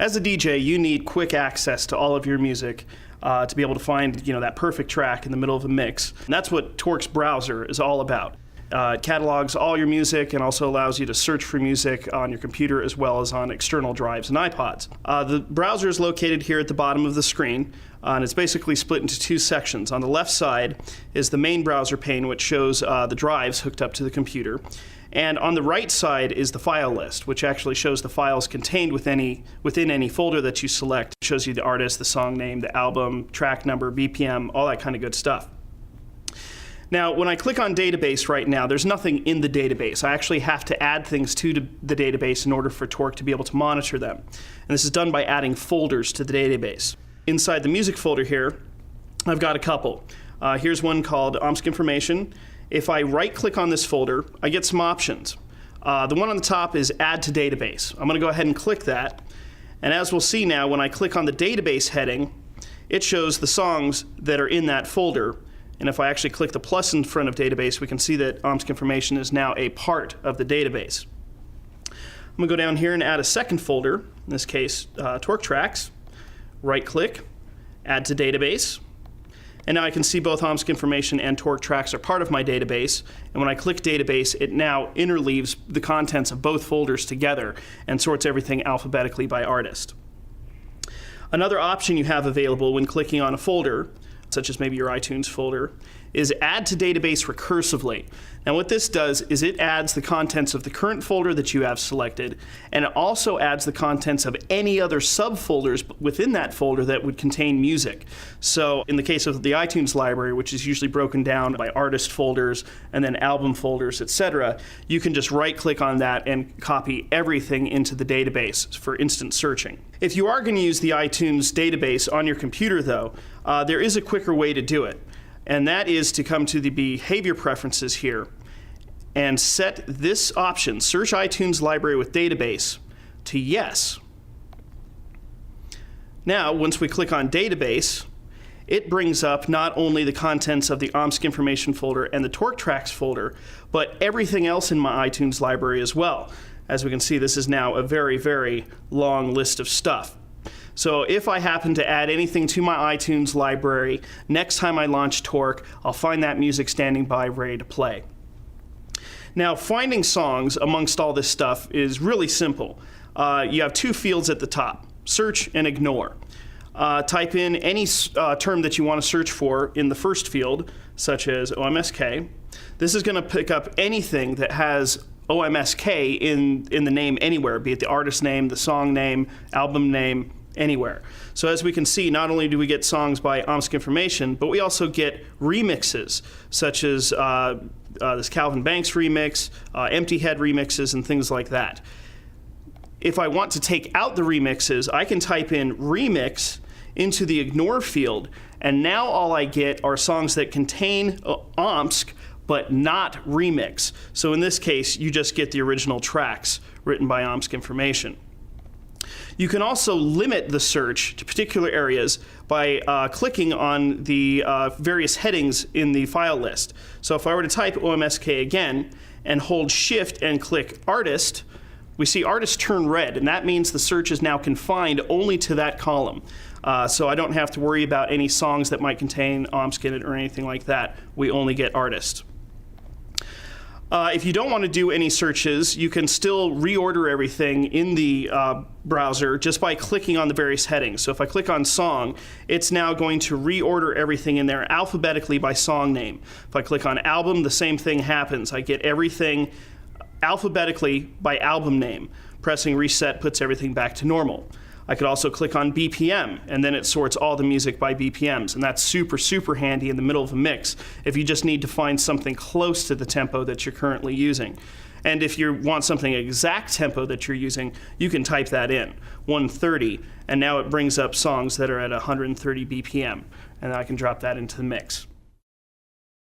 As a DJ, you need quick access to all of your music to be able to find that perfect track in the middle of a mix. And that's what Torque's browser is all about. It catalogs all your music and also allows you to search for music on your computer as well as on external drives and iPods. The browser is located here at the bottom of the screen, and it's basically split into two sections. On the left side is the main browser pane, which shows the drives hooked up to the computer. And on the right side is the file list, which actually shows the files contained within any folder that you select. It shows you the artist, the song name, the album, track number, BPM, all that kind of good stuff. Now, when I click on database right now, there's nothing in the database. I actually have to add things to the database in order for Torque to be able to monitor them. And this is done by adding folders to the database. Inside the music folder here, I've got a couple. Here's one called OMSC Information. If I right-click on this folder, I get some options. The one on the top is Add to Database. I'm going to go ahead and click that. And as we'll see now, when I click on the database heading, it shows the songs that are in that folder. And if I actually click the plus in front of database, we can see that OMSC Information is now a part of the database. I'm going to go down here and add a second folder, in this case, Torque Tracks. Right-click, Add to Database. And now I can see both OMSC Information and Torque Tracks are part of my database. And when I click Database, it now interleaves the contents of both folders together and sorts everything alphabetically by artist. Another option you have available when clicking on a folder, such as maybe your iTunes folder, is Add to Database recursively. Now what this does is it adds the contents of the current folder that you have selected, and it also adds the contents of any other subfolders within that folder that would contain music. So in the case of the iTunes library, which is usually broken down by artist folders and then album folders, etc., you can just right-click on that and copy everything into the database for instant searching. If you are going to use the iTunes database on your computer, though, there is a quicker way to do it. And that is to come to the behavior preferences here and set this option, Search iTunes Library with Database, to Yes. Now, once we click on Database, it brings up not only the contents of the OMSC Information folder and the Torque Tracks folder, but everything else in my iTunes library as well. As we can see, this is now a very, very long list of stuff. So if I happen to add anything to my iTunes library, next time I launch Torque, I'll find that music standing by ready to play. Now, finding songs amongst all this stuff is really simple. You have two fields at the top, Search and Ignore. Type in any term that you want to search for in the first field, such as OMSK. This is going to pick up anything that has OMSK in the name anywhere, be it the artist name, the song name, album name, anywhere. So as we can see, not only do we get songs by OMSC Information, but we also get remixes, such as this Calvin Banks remix, Empty Head remixes, and things like that. If I want to take out the remixes, I can type in remix into the ignore field, and now all I get are songs that contain OMSC, but not remix. So in this case, you just get the original tracks written by OMSC Information. You can also limit the search to particular areas by clicking on the various headings in the file list. So if I were to type OMSK again and hold Shift and click Artist, we see Artist turn red, and that means the search is now confined only to that column. So I don't have to worry about any songs that might contain OMSC in it or anything like that. We only get Artist. If you don't want to do any searches, you can still reorder everything in the browser just by clicking on the various headings. So if I click on Song, it's now going to reorder everything in there alphabetically by song name. If I click on Album, the same thing happens. I get everything alphabetically by album name. Pressing Reset puts everything back to normal. I could also click on BPM, and then it sorts all the music by BPMs, and that's super, super handy in the middle of a mix if you just need to find something close to the tempo that you're currently using. And if you want something exact tempo that you're using, you can type that in, 130, and now it brings up songs that are at 130 BPM, and I can drop that into the mix.